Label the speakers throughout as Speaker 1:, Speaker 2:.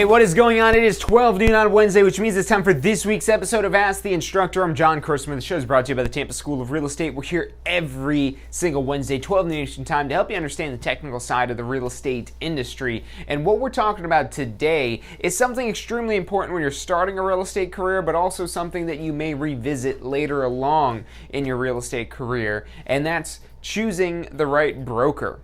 Speaker 1: Hey, what is going on? It is 12 noon on Wednesday, which means it's time for this week's episode of Ask the Instructor. I'm John Christman. The show is brought to you by the Tampa School of Real Estate. We're here every single Wednesday, 12 noon Eastern time, to help you understand the technical side of the real estate industry. And what we're talking about today is something extremely important when you're starting a real estate career, but also something that you may revisit later along in your real estate career, and that's choosing the right broker.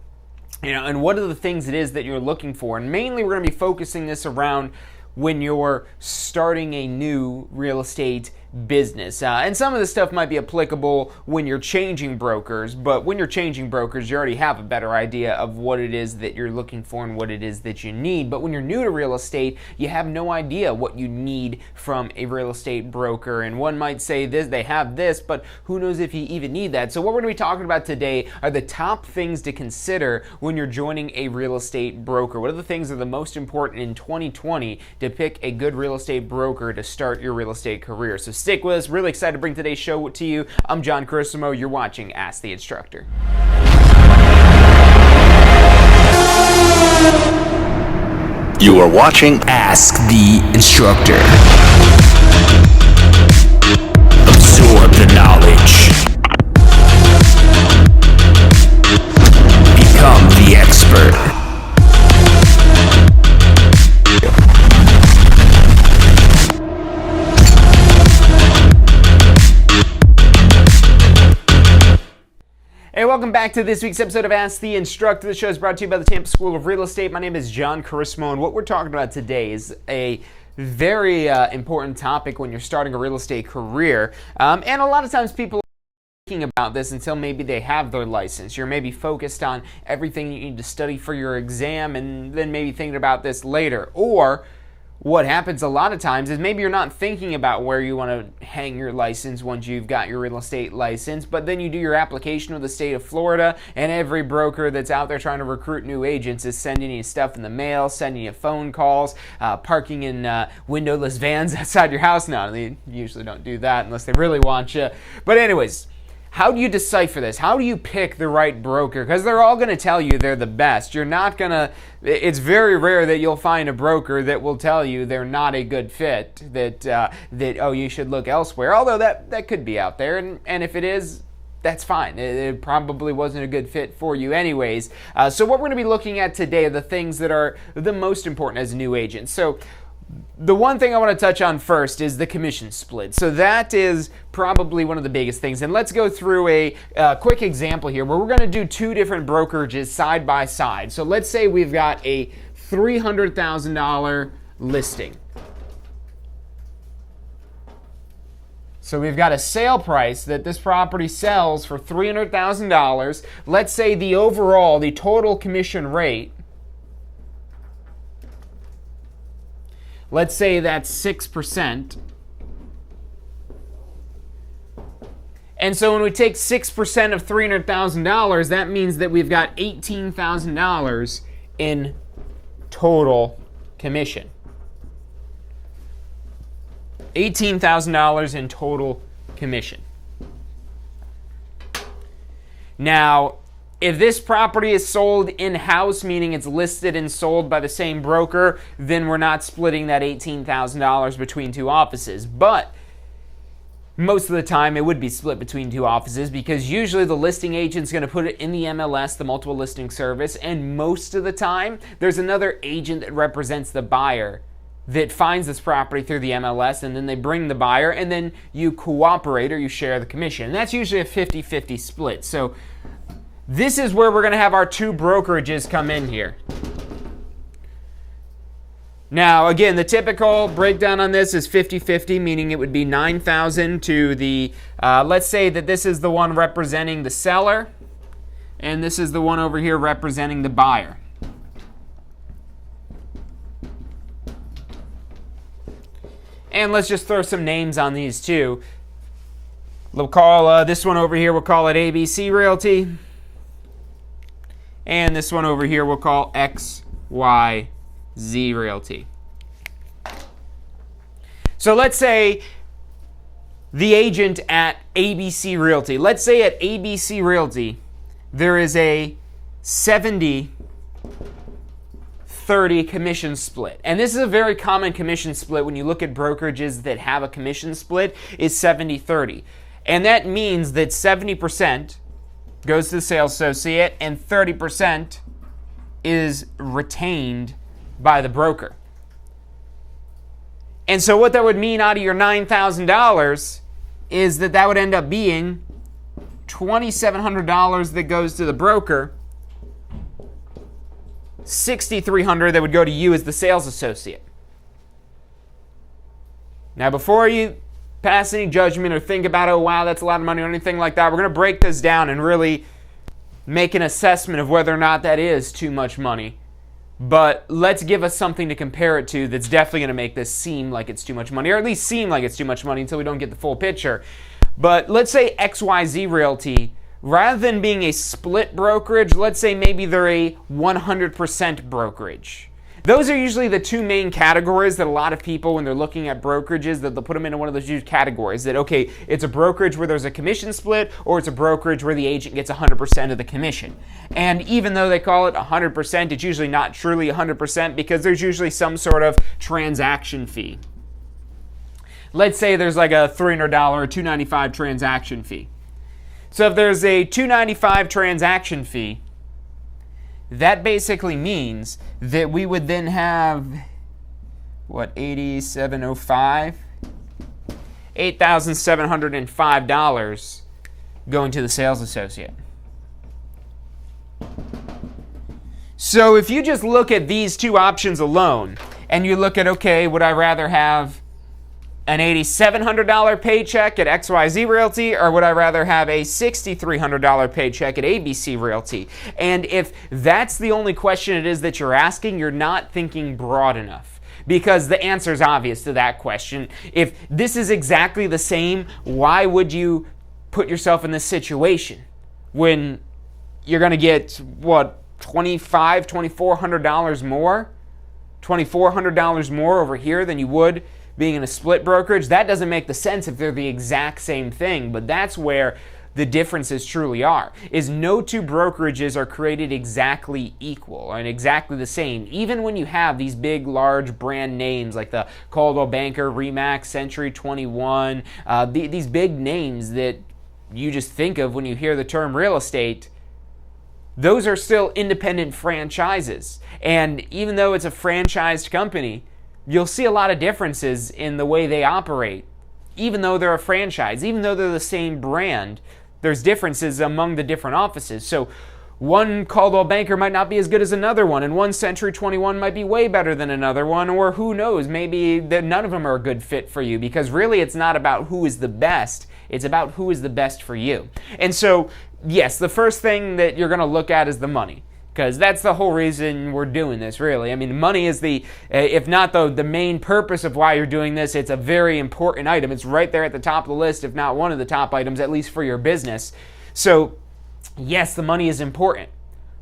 Speaker 1: And what are the things it is that you're looking for? And mainly we're going to be focusing this around when you're starting a new real estate business. And some of this stuff might be applicable when you're changing brokers, but when you're changing brokers, you already have a better idea of what it is that you're looking for and what it is that you need. But when you're new to real estate, you have no idea what you need from a real estate broker. And one might say this, they have this, but who knows if you even need that. So what we're going to be talking about today are the top things to consider when you're joining a real estate broker. What are the things that are the most important in 2020 to pick a good real estate broker to start your real estate career? So stick with us. Really excited to bring today's show to you. I'm John Christmo. You're watching Ask the Instructor.
Speaker 2: You are watching Ask the Instructor. Absorb the knowledge. Become the expert.
Speaker 1: Hey, welcome back to this week's episode of Ask the Instructor. The show is brought to you by the Tampa School of Real Estate. My name is John Christmo, and what we're talking about today is a very important topic when you're starting a real estate career. And a lot of times people are thinking about this until maybe they have their license. You're maybe focused on everything you need to study for your exam and then maybe thinking about this later. Or what happens a lot of times is maybe you're not thinking about where you want to hang your license once you've got your real estate license, but then you do your application with the state of Florida, and every broker that's out there trying to recruit new agents is sending you stuff in the mail, sending you phone calls, parking in windowless vans outside your house. No, they usually don't do that unless they really want you. But anyways, how do you decipher this? How do you pick the right broker? Because they're all going to tell you they're the best. You're not going to, it's very rare that you'll find a broker that will tell you they're not a good fit, that you should look elsewhere. Although that could be out there, and if it is, that's fine. It probably wasn't a good fit for you anyways. So what we're going to be looking at today are the things that are the most important as a new agent. So the one thing I want to touch on first is the commission split. So that is probably one of the biggest things. And let's go through a quick example here where we're going to do two different brokerages side by side. So let's say we've got a $300,000 listing. So we've got a sale price that this property sells for $300,000. Let's say the total commission rate, let's say that's 6%. And so when we take 6% of $300,000, that means that we've got $18,000 in total commission. $18,000 in total commission. Now, if this property is sold in-house, meaning it's listed and sold by the same broker, then we're not splitting that $18,000 between two offices. But most of the time it would be split between two offices because usually the listing agent's going to put it in the MLS, the multiple listing service, and most of the time there's another agent that represents the buyer that finds this property through the MLS, and then they bring the buyer, and then you cooperate or you share the commission. And that's usually a 50-50 split. So this is where we're going to have our two brokerages come in here. Now, again, the typical breakdown on this is 50-50, meaning it would be $9,000 to the, let's say that this is the one representing the seller, and this is the one over here representing the buyer. And let's just throw some names on these two. We'll call this one over here, we'll call it ABC Realty. And this one over here we'll call XYZ Realty. So let's say the agent at ABC Realty, let's say at ABC Realty there is a $70,000 70-30 commission split. And this is a very common commission split when you look at brokerages that have a commission split, is 70-30. And that means that 70% goes to the sales associate and 30% is retained by the broker. And so what that would mean out of your $9,000 is that would end up being $2,700 that goes to the broker, $6,300 that would go to you as the sales associate. Now, before you pass any judgment or think about, oh, wow, that's a lot of money or anything like that, we're going to break this down and really make an assessment of whether or not that is too much money. But let's give us something to compare it to that's definitely going to make this seem like it's too much money, or at least seem like it's too much money until we don't get the full picture. But let's say XYZ Realty, rather than being a split brokerage, let's say maybe they're a 100% brokerage. Those are usually the two main categories that a lot of people, when they're looking at brokerages, that they'll put them into one of those two categories. That, okay, it's a brokerage where there's a commission split, or it's a brokerage where the agent gets 100% of the commission. And even though they call it 100%, it's usually not truly 100% because there's usually some sort of transaction fee. Let's say there's like a $300 or $295 transaction fee. So if there's a $295 transaction fee, that basically means that we would then have, $8,705? $8,705 going to the sales associate. So if you just look at these two options alone, and you look at, okay, would I rather have an $8,700 paycheck at XYZ Realty, or would I rather have a $6,300 paycheck at ABC Realty? And if that's the only question it is that you're asking, you're not thinking broad enough. Because the answer is obvious to that question. If this is exactly the same, why would you put yourself in this situation when you're going to get, $2,400 more? $2,400 more over here than you would being in a split brokerage? That doesn't make the sense if they're the exact same thing, but that's where the differences truly are, is no two brokerages are created exactly equal and exactly the same. Even when you have these big, large brand names like the Coldwell Banker, Remax, Century 21, these big names that you just think of when you hear the term real estate, those are still independent franchises. And even though it's a franchised company, you'll see a lot of differences in the way they operate. Even though they're a franchise, even though they're the same brand, there's differences among the different offices. So one Coldwell Banker might not be as good as another one, and one Century 21 might be way better than another one, or who knows, maybe none of them are a good fit for you, because really it's not about who is the best, it's about who is the best for you. And so, yes, the first thing that you're going to look at is the money. Because that's the whole reason we're doing this, really. I mean, money is if not the main purpose of why you're doing this, it's a very important item. It's right there at the top of the list, if not one of the top items, at least for your business. So, yes, the money is important,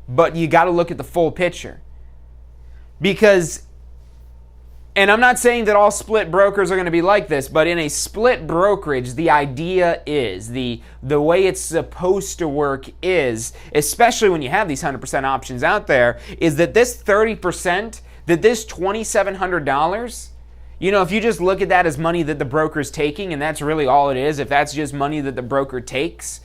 Speaker 1: but you got to look at the full picture. Because, and I'm not saying that all split brokers are going to be like this, but in a split brokerage, the idea is, the way it's supposed to work is, especially when you have these 100% options out there, is that this 30%, that this $2,700, if you just look at that as money that the broker's taking, and that's really all it is, if that's just money that the broker takes,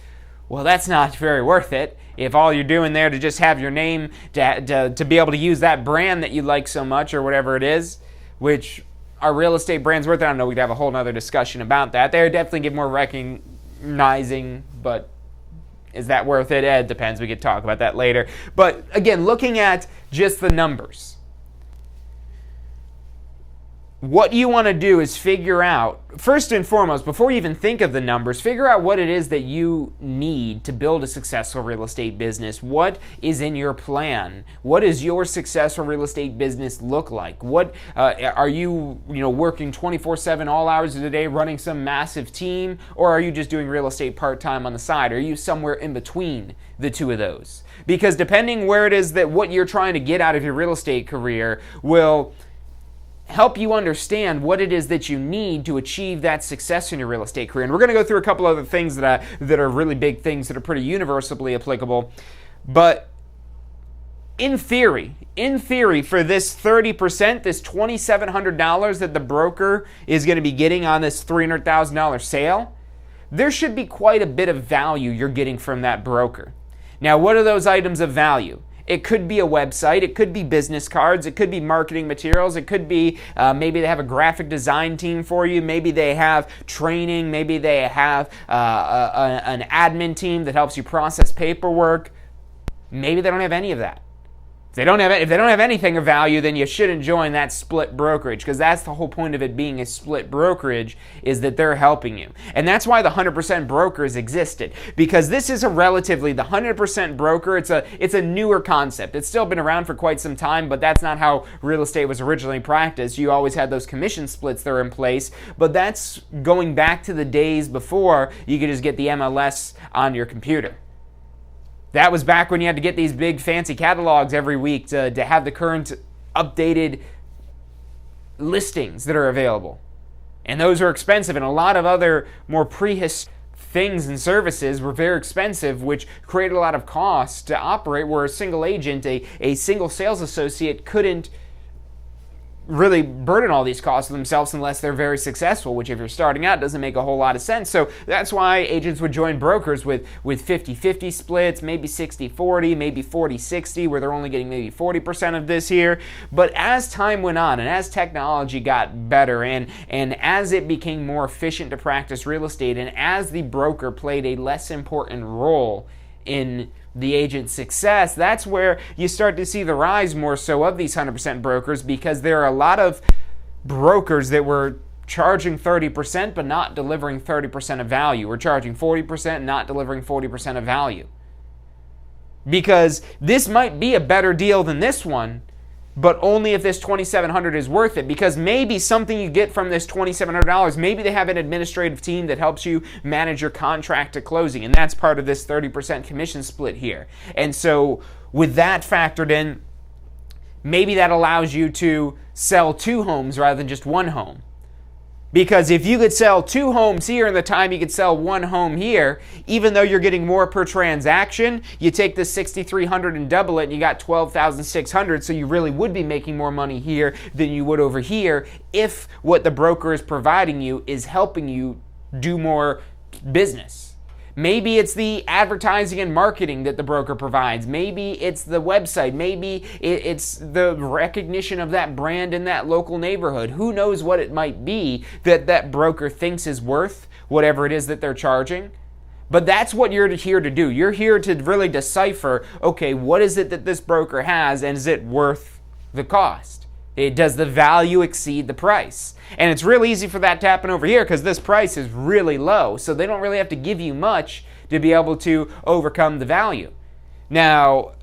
Speaker 1: well, that's not very worth it. If all you're doing there to just have your name, to be able to use that brand that you like so much or whatever it is, which are real estate brands worth it? I don't know, we'd have a whole nother discussion about that. They would definitely get more recognizing, but is that worth it? It depends. We could talk about that later. But again, looking at just the numbers, what you want to do is figure out, first and foremost, before you even think of the numbers, figure out what it is that you need to build a successful real estate business. What is in your plan? What does your successful real estate business look like? What are you working 24/7 all hours of the day running some massive team, or are you just doing real estate part-time on the side? Are you somewhere in between the two of those? Because depending where it is that what you're trying to get out of your real estate career will help you understand what it is that you need to achieve that success in your real estate career. And we're going to go through a couple other things that are really big things that are pretty universally applicable. But in theory, for this 30%, this $2,700 that the broker is going to be getting on this $300,000 sale, there should be quite a bit of value you're getting from that broker. Now, what are those items of value? It could be a website, it could be business cards, it could be marketing materials, it could be maybe they have a graphic design team for you, maybe they have training, maybe they have an admin team that helps you process paperwork. Maybe they don't have any of that. If they don't have anything of value, then you shouldn't join that split brokerage, because that's the whole point of it being a split brokerage, is that they're helping you. And that's why the 100% brokers existed, because this is the 100% broker, it's a newer concept. It's still been around for quite some time, but that's not how real estate was originally practiced. You always had those commission splits that are in place, but that's going back to the days before you could just get the MLS on your computer. That was back when you had to get these big fancy catalogs every week to have the current updated listings that are available. And those are expensive, and a lot of other more prehistoric things and services were very expensive, which created a lot of costs to operate, where a single agent, a single sales associate couldn't really burden all these costs themselves unless they're very successful, which if you're starting out doesn't make a whole lot of sense. So that's why agents would join brokers with 50-50 splits, maybe 60-40, maybe 40-60, where they're only getting maybe 40% of this here. But as time went on and as technology got better and as it became more efficient to practice real estate, and as the broker played a less important role in the agent's success, that's where you start to see the rise more so of these 100% brokers, because there are a lot of brokers that were charging 30% but not delivering 30% of value, or charging 40% not delivering 40% of value. Because this might be a better deal than this one, but only if this $2,700 is worth it, because maybe something you get from this $2,700, maybe they have an administrative team that helps you manage your contract to closing, and that's part of this 30% commission split here. And so with that factored in, maybe that allows you to sell 2 homes rather than just 1 home. Because if you could sell 2 homes here in the time you could sell 1 home here, even though you're getting more per transaction, you take the $6,300 and double it, and you got $12,600. So you really would be making more money here than you would over here if what the broker is providing you is helping you do more business. Maybe it's the advertising and marketing that the broker provides. Maybe it's the website. Maybe it's the recognition of that brand in that local neighborhood. Who knows what it might be that broker thinks is worth whatever it is that they're charging. But that's what you're here to do. You're here to really decipher, okay, what is it that this broker has, and is it worth the cost? Does the value exceed the price? And it's real easy for that to happen over here, because this price is really low, so they don't really have to give you much to be able to overcome the value. Now,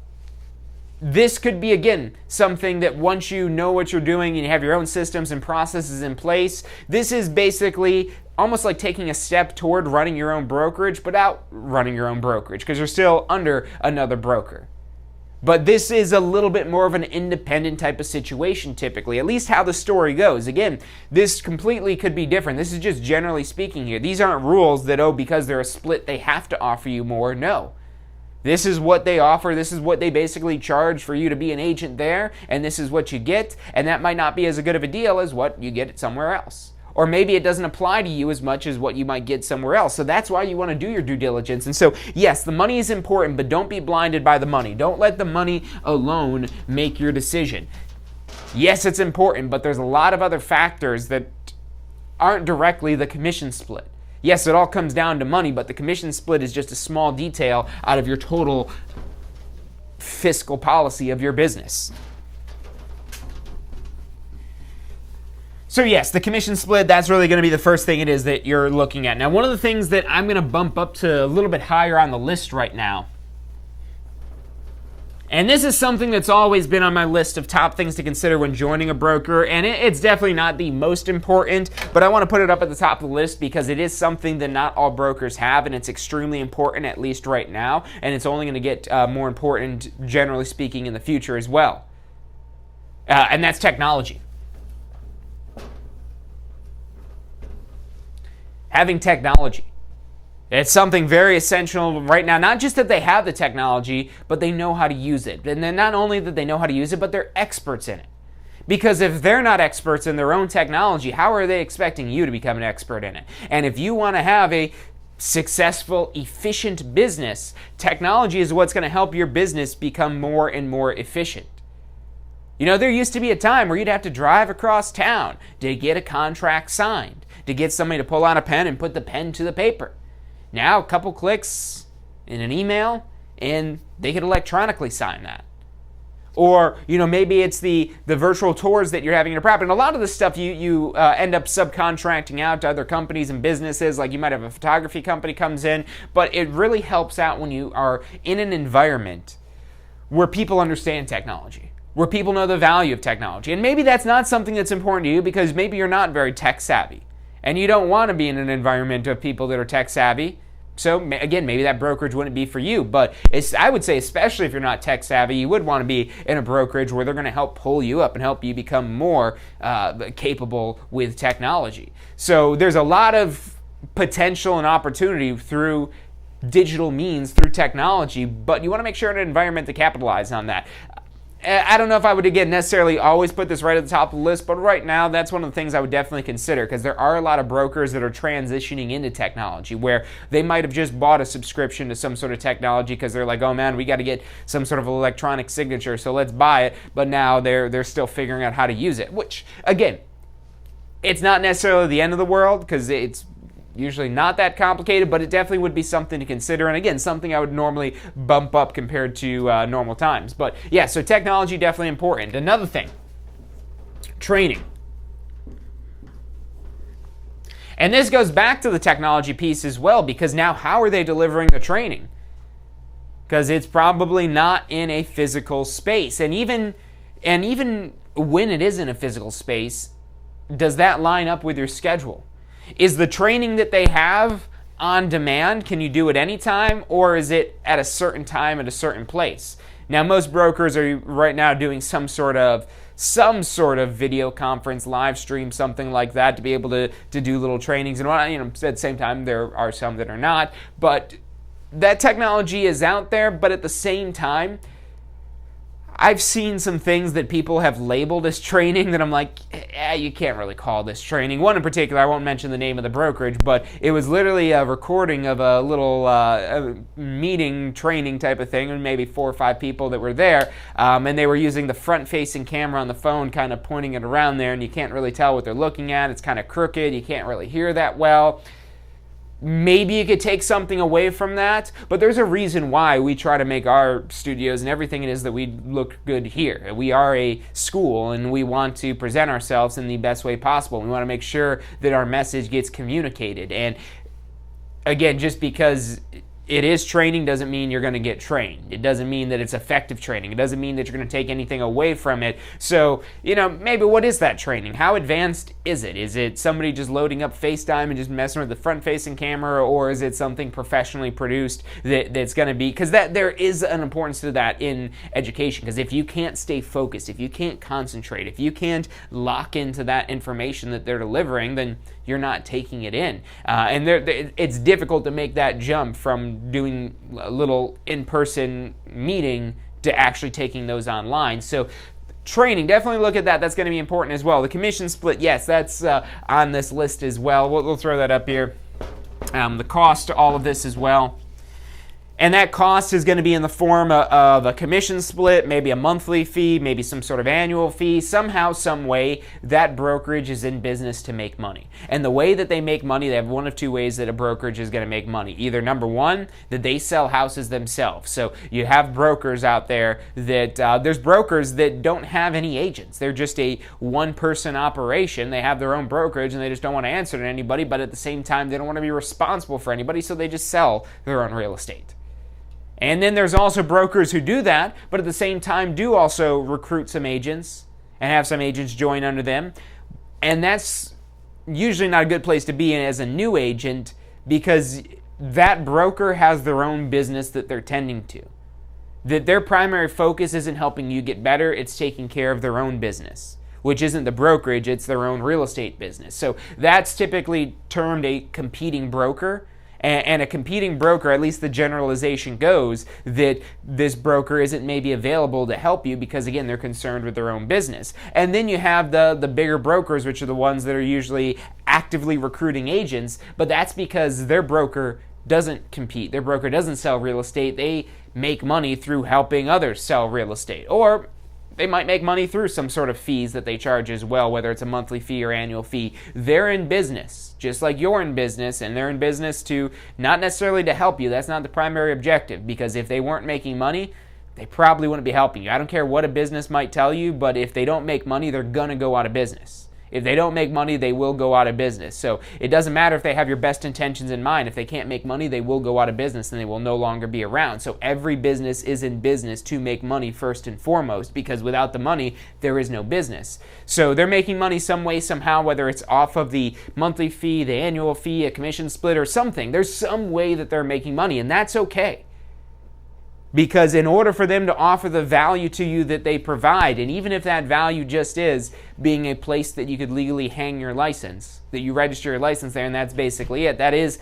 Speaker 1: this could be, again, something that once you know what you're doing and you have your own systems and processes in place, this is basically almost like taking a step toward running your own brokerage, but out running your own brokerage, because you're still under another broker. But this is a little bit more of an independent type of situation typically, at least how the story goes. Again, this completely could be different. This is just generally speaking here. These aren't rules that, because they're a split, they have to offer you more. No. This is what they offer. This is what they basically charge for you to be an agent there, and this is what you get, and that might not be as good of a deal as what you get somewhere else. Or maybe it doesn't apply to you as much as what you might get somewhere else. So that's why you want to do your due diligence. And so, yes, the money is important, but don't be blinded by the money. Don't let the money alone make your decision. Yes, it's important, but there's a lot of other factors that aren't directly the commission split. Yes, it all comes down to money, but the commission split is just a small detail out of your total fiscal policy of your business. So yes, the commission split, that's really going to be the first thing it is that you're looking at. Now, one of the things that I'm going to bump up to a little bit higher on the list right now, and this is something that's always been on my list of top things to consider when joining a broker, and it's definitely not the most important, but I want to put it up at the top of the list because it is something that not all brokers have, and it's extremely important, at least right now, and it's only going to get more important, generally speaking, in the future as well. And that's technology. Having technology. It's something very essential right now, not just that they have the technology, but they know how to use it. And then not only that they know how to use it, but they're experts in it. Because if they're not experts in their own technology, how are they expecting you to become an expert in it? And if you want to have a successful, efficient business, technology is what's going to help your business become more and more efficient. You know, there used to be a time where you'd have to drive across town to get a contract signed, to get somebody to pull out a pen and put the pen to the paper. Now, a couple clicks in an email, and they can electronically sign that. Or, you know, maybe it's the virtual tours that you're having in a property. And a lot of this stuff you end up subcontracting out to other companies and businesses. Like you might have a photography company comes in. But it really helps out when you are in an environment where people understand technology, where people know the value of technology. And maybe that's not something that's important to you because maybe you're not very tech savvy. And you don't want to be in an environment of people that are tech savvy. So again, maybe that brokerage wouldn't be for you. But I would say, especially if you're not tech savvy, you would want to be in a brokerage where they're going to help pull you up and help you become more capable with technology. So there's a lot of potential and opportunity through digital means, through technology, but you want to make sure in an environment to capitalize on that. I don't know if I would, again, necessarily always put this right at the top of the list, but right now that's one of the things I would definitely consider because there are a lot of brokers that are transitioning into technology where they might have just bought a subscription to some sort of technology because they're like, oh man, we got to get some sort of electronic signature, so let's buy it, but now they're still figuring out how to use it, which, again, it's not necessarily the end of the world because it's usually not that complicated, but it definitely would be something to consider. And again, something I would normally bump up compared to normal times. But yeah, so technology definitely important. Another thing, training. And this goes back to the technology piece as well, because now how are they delivering the training? Because it's probably not in a physical space. And even when it is in a physical space, does that line up with your schedule? Is the training that they have on demand? Can you do it anytime, or is it at a certain time at a certain place? Now, most brokers are right now doing some sort of video conference, live stream, something like that, to be able to do little trainings. And at the same time, there are some that are not. But that technology is out there. But at the same time, I've seen some things that people have labeled as training that I'm like, you can't really call this training. One in particular, I won't mention the name of the brokerage, but it was literally a recording of a little meeting, training type of thing, and maybe 4 or 5 people that were there, and they were using the front-facing camera on the phone, kind of pointing it around there, and you can't really tell what they're looking at. It's kind of crooked. You can't really hear that well. Maybe you could take something away from that, but there's a reason why we try to make our studios and everything it is that we look good here. We are a school, and we want to present ourselves in the best way possible. We want to make sure that our message gets communicated. And again, just because it is training doesn't mean you're going to get trained. It doesn't mean that it's effective training. It doesn't mean that you're going to take anything away from it. So, maybe what is that training? How advanced is it? Is it somebody just loading up FaceTime and just messing with the front-facing camera, or is it something professionally produced that's going to be... Because there is an importance to that in education, because if you can't stay focused, if you can't concentrate, if you can't lock into that information that they're delivering, then you're not taking it in. And it's difficult to make that jump from doing a little in-person meeting to actually taking those online. So training, definitely look at that. That's going to be important as well. The commission split, yes, that's on this list as well. We'll throw that up here. The cost to all of this as well. And that cost is going to be in the form of a commission split, maybe a monthly fee, maybe some sort of annual fee. Somehow, some way, that brokerage is in business to make money. And the way that they make money, they have one of 2 ways that a brokerage is going to make money. Either number one, that they sell houses themselves. So you have brokers out there that, there's brokers that don't have any agents. They're just a one-person operation. They have their own brokerage and they just don't want to answer to anybody, but at the same time, they don't want to be responsible for anybody, so they just sell their own real estate. And then there's also brokers who do that, but at the same time do also recruit some agents and have some agents join under them. And that's usually not a good place to be in as a new agent, because that broker has their own business that they're tending to. That their primary focus isn't helping you get better, it's taking care of their own business, which isn't the brokerage, it's their own real estate business. So that's typically termed a competing broker. and a competing broker, at least the generalization goes, that this broker isn't maybe available to help you because, again, they're concerned with their own business. And then you have the bigger brokers, which are the ones that are usually actively recruiting agents, but that's because their broker doesn't compete. Their broker doesn't sell real estate. They make money through helping others sell real estate. Or they might make money through some sort of fees that they charge as well, whether it's a monthly fee or annual fee. They're in business, just like you're in business, and they're in business to not necessarily to help you. That's not the primary objective, because if they weren't making money, they probably wouldn't be helping you. I don't care what a business might tell you, but if they don't make money, they're going to go out of business. If they don't make money, they will go out of business. So it doesn't matter if they have your best intentions in mind. If they can't make money, they will go out of business and they will no longer be around. So every business is in business to make money first and foremost, because without the money, there is no business. So they're making money some way, somehow, whether it's off of the monthly fee, the annual fee, a commission split, or something. There's some way that they're making money, and that's okay. Because in order for them to offer the value to you that they provide, and even if that value just is being a place that you could legally hang your license, that you register your license there, and that's basically it. That is,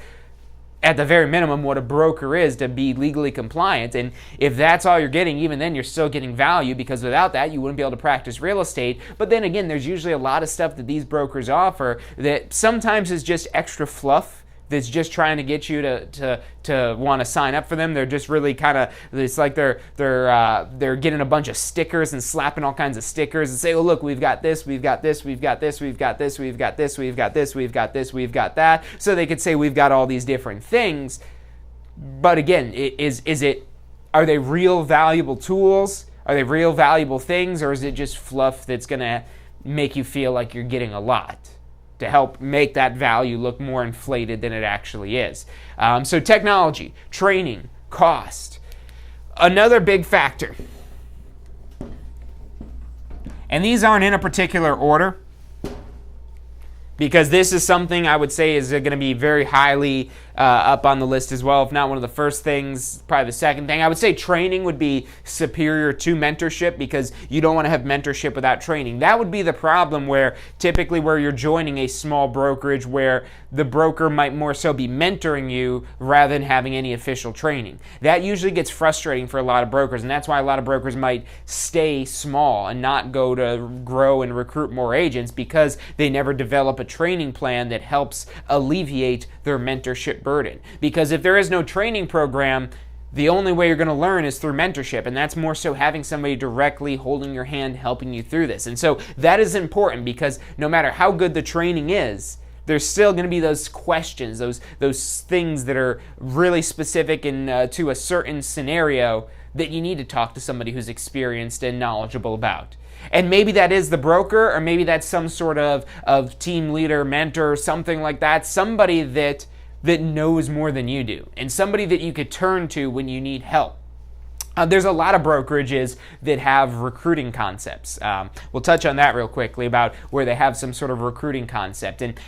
Speaker 1: at the very minimum, what a broker is to be legally compliant. And if that's all you're getting, even then you're still getting value, because without that, you wouldn't be able to practice real estate. But then again, there's usually a lot of stuff that these brokers offer that sometimes is just extra fluff, that's just trying to get you to want to sign up for them. They're just really kind of, it's like they're getting a bunch of stickers and slapping all kinds of stickers and say, oh look, we've got this, we've got this, we've got this, we've got this, we've got this, we've got this, we've got this, we've got that. So they could say we've got all these different things. But again, are they real valuable tools? Are they real valuable things, or is it just fluff that's gonna make you feel like you're getting a lot, to help make that value look more inflated than it actually is? So technology, training, cost. Another big factor. And these aren't in a particular order, because this is something I would say is going to be very highly up on the list as well, if not one of the first things, probably the second thing. I would say training would be superior to mentorship, because you don't want to have mentorship without training. That would be the problem where typically where you're joining a small brokerage where the broker might more so be mentoring you rather than having any official training. That usually gets frustrating for a lot of brokers, and that's why a lot of brokers might stay small and not go to grow and recruit more agents, because they never develop a training plan that helps alleviate their mentorship burden. Because if there is no training program, the only way you're going to learn is through mentorship, and that's more so having somebody directly holding your hand, helping you through this. And so that is important, because no matter how good the training is, there's still going to be those questions, those things that are really specific and to a certain scenario that you need to talk to somebody who's experienced and knowledgeable about. And maybe that is the broker, or maybe that's some sort of team leader, mentor, something like that, somebody that knows more than you do, and somebody that you could turn to when you need help. There's a lot of brokerages that have recruiting concepts. We'll touch on that real quickly about where they have some sort of recruiting concept. And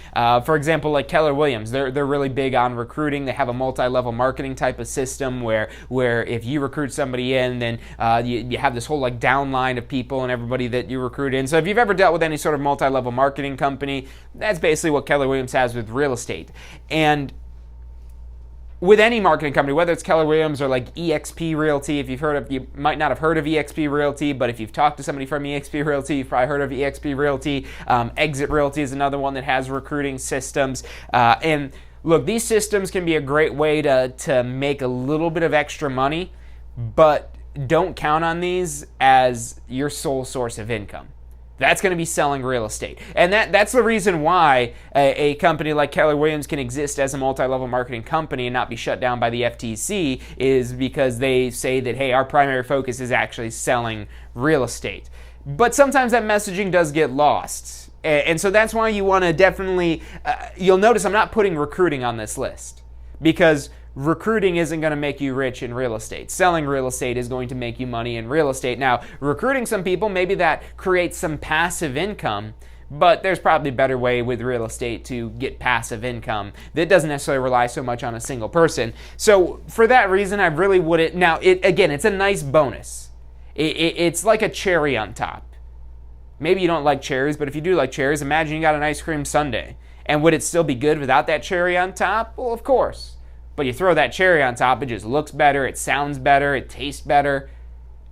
Speaker 1: for example, like Keller Williams, they're really big on recruiting. They have a multi-level marketing type of system where if you recruit somebody in, then you have this whole like downline of people and everybody that you recruit in. So if you've ever dealt with any sort of multi-level marketing company, that's basically what Keller Williams has with real estate. And with any marketing company, whether it's Keller Williams or like eXp Realty, if you've heard of, you might not have heard of eXp Realty, but if you've talked to somebody from eXp Realty, you've probably heard of eXp Realty. Exit Realty is another one that has recruiting systems. And look, these systems can be a great way to make a little bit of extra money, but don't count on these as your sole source of income. That's going to be selling real estate. And that's the reason why a company like Keller Williams can exist as a multi-level marketing company and not be shut down by the FTC, is because they say that, hey, our primary focus is actually selling real estate. But sometimes that messaging does get lost. And so that's why you want to definitely, you'll notice I'm not putting recruiting on this list, because recruiting isn't going to make you rich in real estate. Selling real estate is going to make you money in real estate. Now, recruiting some people, maybe that creates some passive income, but there's probably a better way with real estate to get passive income that doesn't necessarily rely so much on a single person. So for that reason, I really wouldn't. Now, it's a nice bonus. It's like a cherry on top. Maybe you don't like cherries, but if you do like cherries, imagine you got an ice cream sundae. And would it still be good without that cherry on top? Well, of course. But you throw that cherry on top, it just looks better, it sounds better, it tastes better.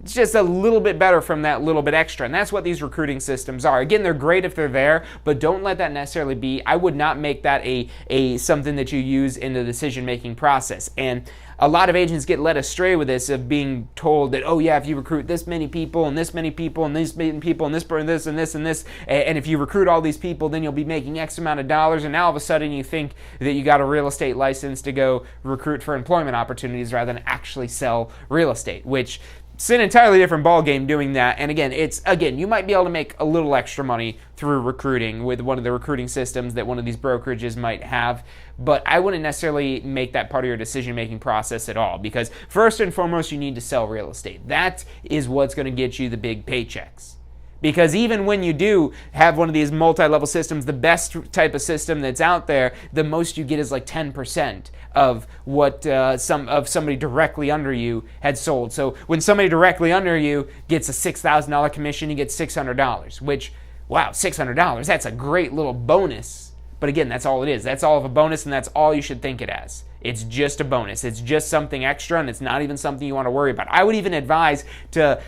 Speaker 1: It's just a little bit better from that little bit extra. And that's what these recruiting systems are. Again, they're great if they're there, but don't let that necessarily be. I would not make that a something that you use in the decision-making process. And a lot of agents get led astray with this, of being told that, oh yeah, if you recruit this many people and this many people and this many people and this and this and this and this, and if you recruit all these people, then you'll be making X amount of dollars. And now all of a sudden you think that you got a real estate license to go recruit for employment opportunities rather than actually sell real estate, which it's an entirely different ballgame doing that. And again, you might be able to make a little extra money through recruiting with one of the recruiting systems that one of these brokerages might have, but I wouldn't necessarily make that part of your decision-making process at all, because first and foremost, you need to sell real estate. That is what's going to get you the big paychecks. Because even when you do have one of these multi-level systems, the best type of system that's out there, the most you get is like 10% of what somebody directly under you had sold. So when somebody directly under you gets a $6,000 commission, you get $600, which, wow, $600, that's a great little bonus. But again, that's all it is. That's all of a bonus, and that's all you should think it as. It's just a bonus. It's just something extra, and it's not even something you want to worry about. I would even advise to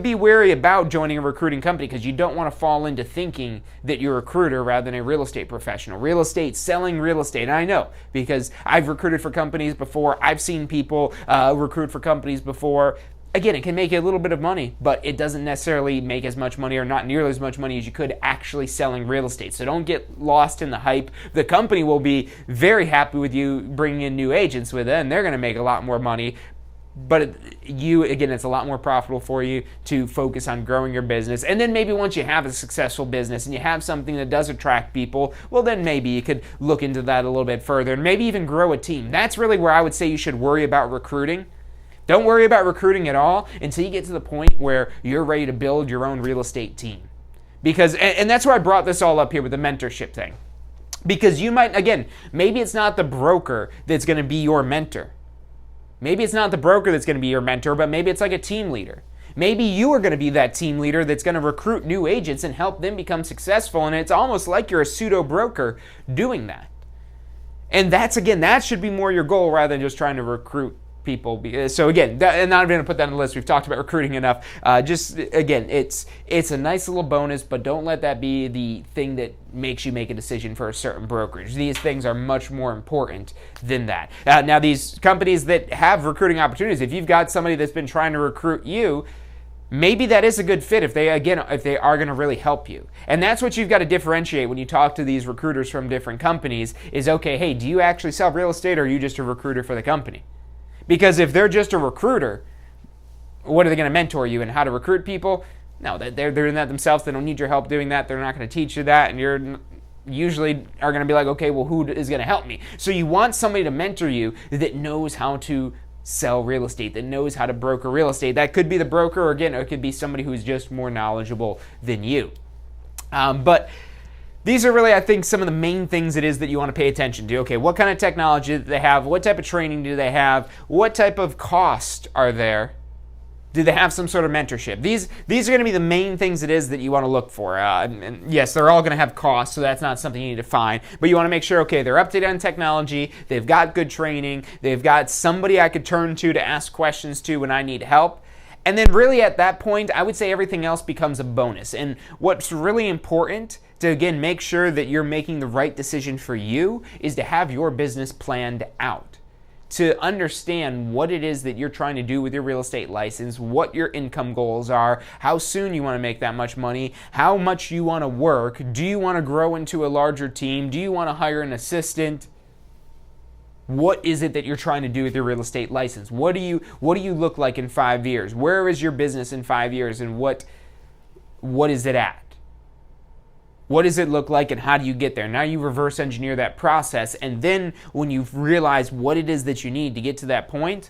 Speaker 1: be wary about joining a recruiting company, because you don't want to fall into thinking that you're a recruiter rather than a real estate professional. Real estate, selling real estate. And I know, because I've recruited for companies before. I've seen people recruit for companies before. Again, it can make you a little bit of money, but it doesn't necessarily make as much money, or not nearly as much money as you could actually selling real estate. So don't get lost in the hype. The company will be very happy with you bringing in new agents with it, and they're going to make a lot more money. But it's a lot more profitable for you to focus on growing your business. And then maybe once you have a successful business and you have something that does attract people, well, then maybe you could look into that a little bit further and maybe even grow a team. That's really where I would say you should worry about recruiting. Don't worry about recruiting at all until you get to the point where you're ready to build your own real estate team. Because, and that's where I brought this all up here with the mentorship thing. Because you might, again, maybe it's not the broker that's going to be your mentor. Maybe it's not the broker that's going to be your mentor, but maybe it's like a team leader. Maybe you are going to be that team leader that's going to recruit new agents and help them become successful. And it's almost like you're a pseudo broker doing that. And that should be more your goal rather than just trying to recruit people. So again, and I'm going to put that on the list. We've talked about recruiting enough. It's a nice little bonus, but don't let that be the thing that makes you make a decision for a certain brokerage. These things are much more important than that. Now, these companies that have recruiting opportunities, if you've got somebody that's been trying to recruit you, maybe that is a good fit if they are going to really help you. And that's what you've got to differentiate when you talk to these recruiters from different companies is, okay, hey, do you actually sell real estate, or are you just a recruiter for the company? Because if they're just a recruiter, what are they going to mentor you in how to recruit people? No, they're doing that themselves. They don't need your help doing that. They're not going to teach you that, and you're usually are going to be like, okay, well, who is going to help me? So you want somebody to mentor you that knows how to sell real estate, that knows how to broker real estate. That could be the broker, or again, it could be somebody who's just more knowledgeable than you. But these are really, I think, some of the main things it is that you want to pay attention to. Okay, what kind of technology do they have? What type of training do they have? What type of cost are there? Do they have some sort of mentorship? These are going to be the main things it is that you want to look for. And yes, they're all going to have costs, so that's not something you need to find. But you want to make sure, okay, they're up to date on technology, they've got good training, they've got somebody I could turn to ask questions to when I need help. And then really at that point, I would say everything else becomes a bonus. And what's really important to, again, make sure that you're making the right decision for you is to have your business planned out. To understand what it is that you're trying to do with your real estate license, what your income goals are, how soon you want to make that much money, how much you want to work, do you want to grow into a larger team, do you want to hire an assistant? What is it that you're trying to do with your real estate license? What do you look like in 5 years? Where is your business in 5 years, and what is it at? What does it look like, and how do you get there? Now you reverse engineer that process, and then when you've realized what it is that you need to get to that point,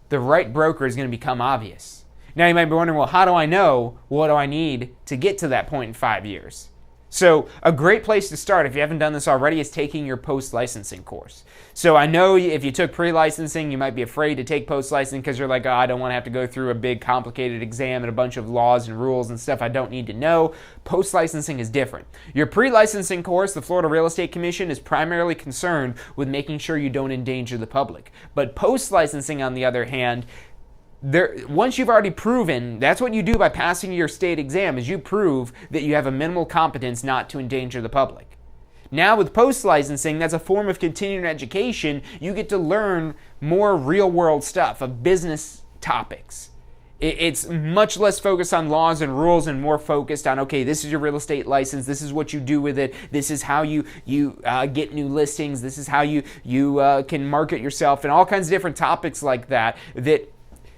Speaker 1: the right broker is going to become obvious. Now you might be wondering, well, how do I know what do I need to get to that point in 5 years? So a great place to start, if you haven't done this already, is taking your post-licensing course. So I know if you took pre-licensing, you might be afraid to take post-licensing because you're like, oh, I don't want to have to go through a big complicated exam and a bunch of laws and rules and stuff I don't need to know. Post-licensing is different. Your pre-licensing course, the Florida Real Estate Commission, is primarily concerned with making sure you don't endanger the public. But post-licensing, on the other hand, once you've already proven, that's what you do by passing your state exam, is you prove that you have a minimal competence not to endanger the public. Now with post-licensing, that's a form of continuing education. You get to learn more real-world stuff of business topics. It's much less focused on laws and rules and more focused on, okay, this is your real estate license, this is what you do with it, this is how you get new listings, this is how you can market yourself, and all kinds of different topics like that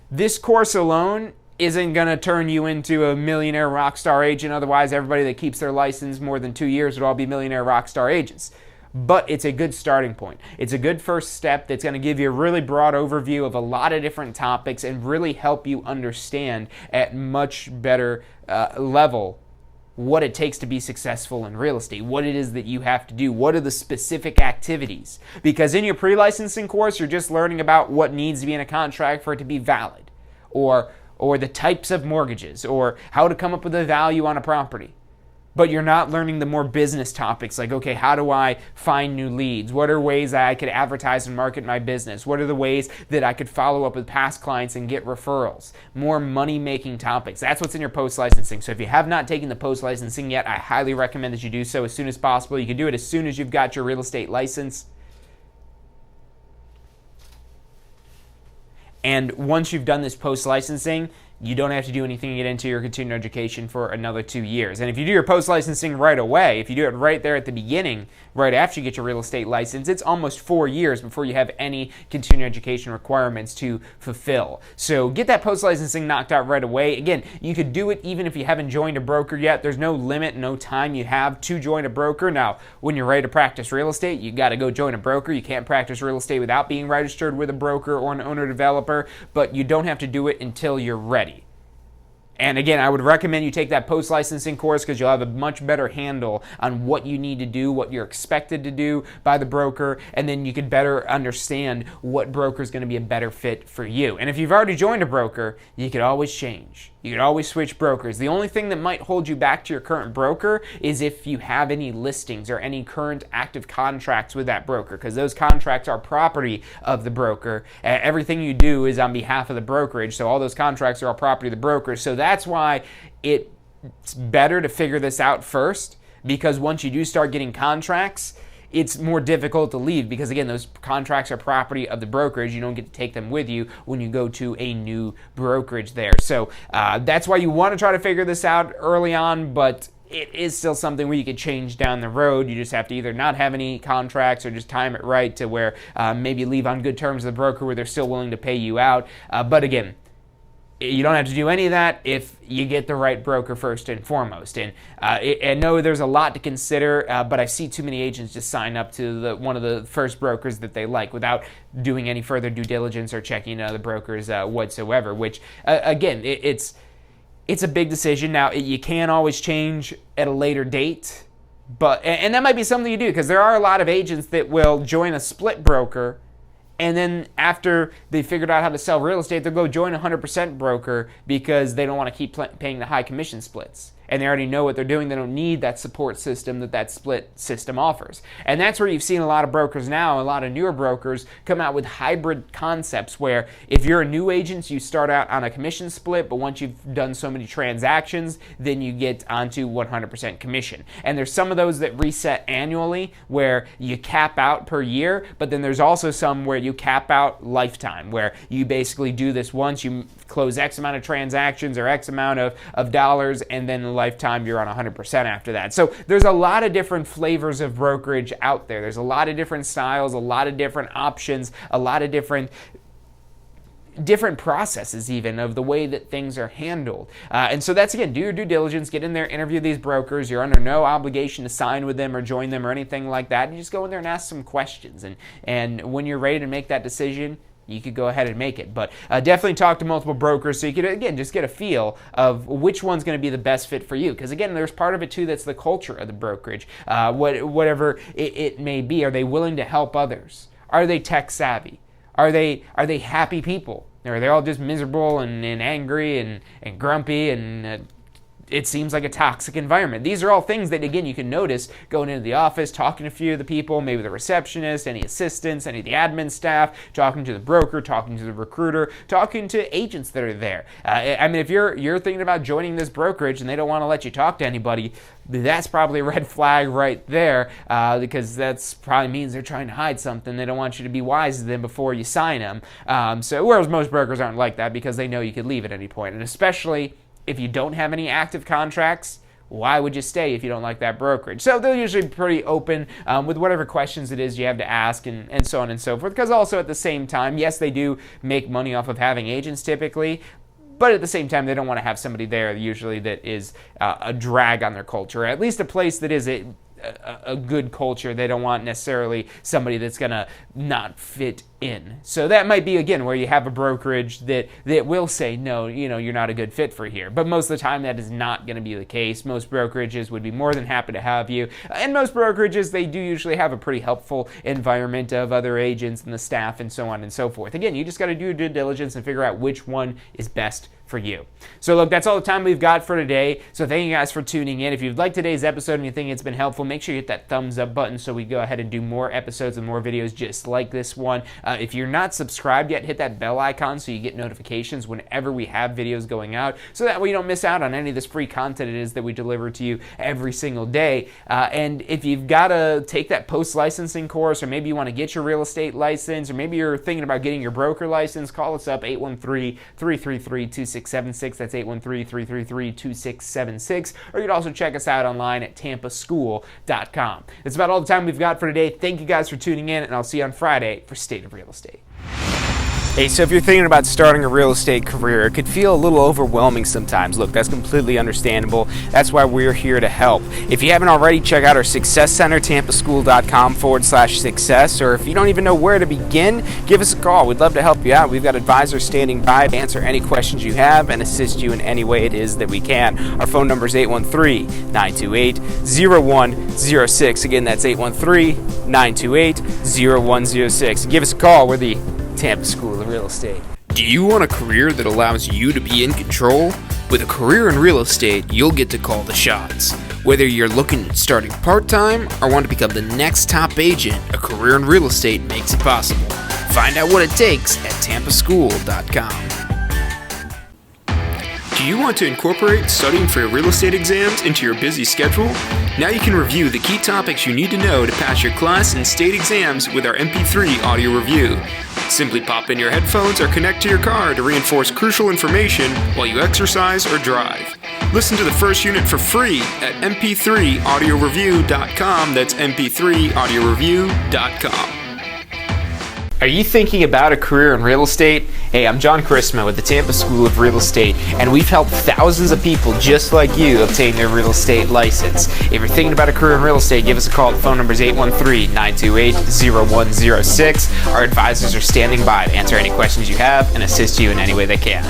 Speaker 1: this course alone isn't going to turn you into a millionaire rock star agent. Otherwise, everybody that keeps their license more than 2 years would all be millionaire rock star agents. But it's a good starting point. It's a good first step that's going to give you a really broad overview of a lot of different topics and really help you understand at much better level what it takes to be successful in real estate, what it is that you have to do, what are the specific activities. Because in your pre-licensing course, you're just learning about what needs to be in a contract for it to be valid, or the types of mortgages, or how to come up with a value on a property. But you're not learning the more business topics like, okay, how do I find new leads? What are ways that I could advertise and market my business? What are the ways that I could follow up with past clients and get referrals? More money-making topics. That's what's in your post-licensing. So if you have not taken the post-licensing yet, I highly recommend that you do so as soon as possible. You can do it as soon as you've got your real estate license. And once you've done this post-licensing, you don't have to do anything to get into your continuing education for another 2 years. And if you do your post-licensing right away, if you do it right there at the beginning, right after you get your real estate license, it's almost 4 years before you have any continuing education requirements to fulfill. So get that post-licensing knocked out right away. Again, you could do it even if you haven't joined a broker yet. There's no limit, no time you have to join a broker. Now, when you're ready to practice real estate, you got to go join a broker. You can't practice real estate without being registered with a broker or an owner-developer, but you don't have to do it until you're ready. And again, I would recommend you take that post-licensing course because you'll have a much better handle on what you need to do, what you're expected to do by the broker, and then you could better understand what broker is going to be a better fit for you. And if you've already joined a broker, you could always change. You could always switch brokers. The only thing that might hold you back to your current broker is if you have any listings or any current active contracts with that broker, because those contracts are property of the broker. Everything you do is on behalf of the brokerage, so all those contracts are all property of the broker. So that's why it's better to figure this out first, because once you do start getting contracts, it's more difficult to leave because, again, those contracts are property of the brokerage. You don't get to take them with you when you go to a new brokerage there. So that's why you want to try to figure this out early on, but it is still something where you could change down the road. You just have to either not have any contracts or just time it right to where maybe leave on good terms with the broker where they're still willing to pay you out. But again, you don't have to do any of that if you get the right broker first and foremost. And I know there's a lot to consider, but I see too many agents just sign up to one of the first brokers that they like without doing any further due diligence or checking the brokers whatsoever, which, again, it's a big decision. Now, you can always change at a later date, and that might be something you do because there are a lot of agents that will join a split broker, and then after they figured out how to sell real estate, they'll go join a 100% broker because they don't want to keep paying the high commission splits. And they already know what they're doing. They don't need that support system that split system offers. And that's where you've seen a lot of brokers now, a lot of newer brokers come out with hybrid concepts where if you're a new agent, you start out on a commission split, but once you've done so many transactions, then you get onto 100% commission. And there's some of those that reset annually where you cap out per year, but then there's also some where you cap out lifetime, where you basically do this once, you close X amount of transactions or X amount of dollars, and then in a lifetime you're on 100% after that. So there's a lot of different flavors of brokerage out there. There's a lot of different styles, a lot of different options, a lot of different processes even of the way that things are handled. And so that's, again, do your due diligence, get in there, interview these brokers. You're under no obligation to sign with them or join them or anything like that. You just go in there and ask some questions. And when you're ready to make that decision, you could go ahead and make it. But definitely talk to multiple brokers so you could, again, just get a feel of which one's going to be the best fit for you. Because, again, there's part of it, too, that's the culture of the brokerage. Whatever it may be. Are they willing to help others? Are they tech savvy? Are they happy people? Or are they all just miserable and angry and grumpy and it seems like a toxic environment? These are all things that, again, you can notice going into the office, talking to a few of the people, maybe the receptionist, any assistants, any of the admin staff, talking to the broker, talking to the recruiter, talking to agents that are there. I mean, if you're thinking about joining this brokerage and they don't want to let you talk to anybody, that's probably a red flag right there, because that's probably means they're trying to hide something. They don't want you to be wise to them before you sign them. Whereas most brokers aren't like that because they know you could leave at any point, and especially if you don't have any active contracts, why would you stay if you don't like that brokerage? So they'll usually be pretty open with whatever questions it is you have to ask and so on and so forth. Because also at the same time, yes, they do make money off of having agents typically, but at the same time, they don't want to have somebody there usually that is a drag on their culture, or at least a place that is a good culture. They don't want necessarily somebody that's going to not fit in. So that might be, again, where you have a brokerage that will say, no, you're not a good fit for here. But most of the time, that is not going to be the case. Most brokerages would be more than happy to have you. And most brokerages, they do usually have a pretty helpful environment of other agents and the staff and so on and so forth. Again, you just got to do due diligence and figure out which one is best for you. So look, that's all the time we've got for today. So thank you guys for tuning in. If you've liked today's episode and you think it's been helpful, make sure you hit that thumbs up button so we go ahead and do more episodes and more videos just like this one. If you're not subscribed yet, hit that bell icon so you get notifications whenever we have videos going out, so that way you don't miss out on any of this free content it is that we deliver to you every single day. And if you've got to take that post-licensing course, or maybe you want to get your real estate license, or maybe you're thinking about getting your broker license, call us up, 813-333-2676. That's 813-333-2676. Or you can also check us out online at tampaschool.com. That's about all the time we've got for today. Thank you guys for tuning in, and I'll see you on Friday for State of Real Estate. Hey, so if you're thinking about starting a real estate career, it could feel a little overwhelming sometimes. Look, that's completely understandable. That's why we're here to help. If you haven't already, check out our Success Center, tampaschool.com/success. Or if you don't even know where to begin, give us a call. We'd love to help you out. We've got advisors standing by to answer any questions you have and assist you in any way it is that we can. Our phone number is 813-928-0106. Again, that's 813-928-0106. Give us a call. We're the Tampa School of Real Estate.
Speaker 2: Do you want a career that allows you to be in control? With a career in real estate, you'll get to call the shots. Whether you're looking at starting part-time or want to become the next top agent, a career in real estate makes it possible. Find out what it takes at tampaschool.com. Do you want to incorporate studying for your real estate exams into your busy schedule? Now you can review the key topics you need to know to pass your class and state exams with our MP3 audio review. Simply pop in your headphones or connect to your car to reinforce crucial information while you exercise or drive. Listen to the first unit for free at mp3audioreview.com. That's mp3audioreview.com.
Speaker 1: Are you thinking about a career in real estate? Hey, I'm John Chrisma with the Tampa School of Real Estate, and we've helped thousands of people just like you obtain their real estate license. If you're thinking about a career in real estate, give us a call. The phone number is 813-928-0106. Our advisors are standing by to answer any questions you have and assist you in any way they can.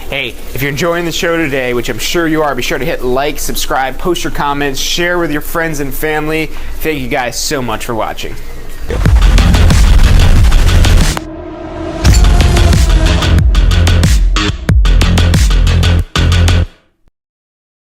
Speaker 1: Hey, if you're enjoying the show today, which I'm sure you are, be sure to hit like, subscribe, post your comments, share with your friends and family. Thank you guys so much for watching.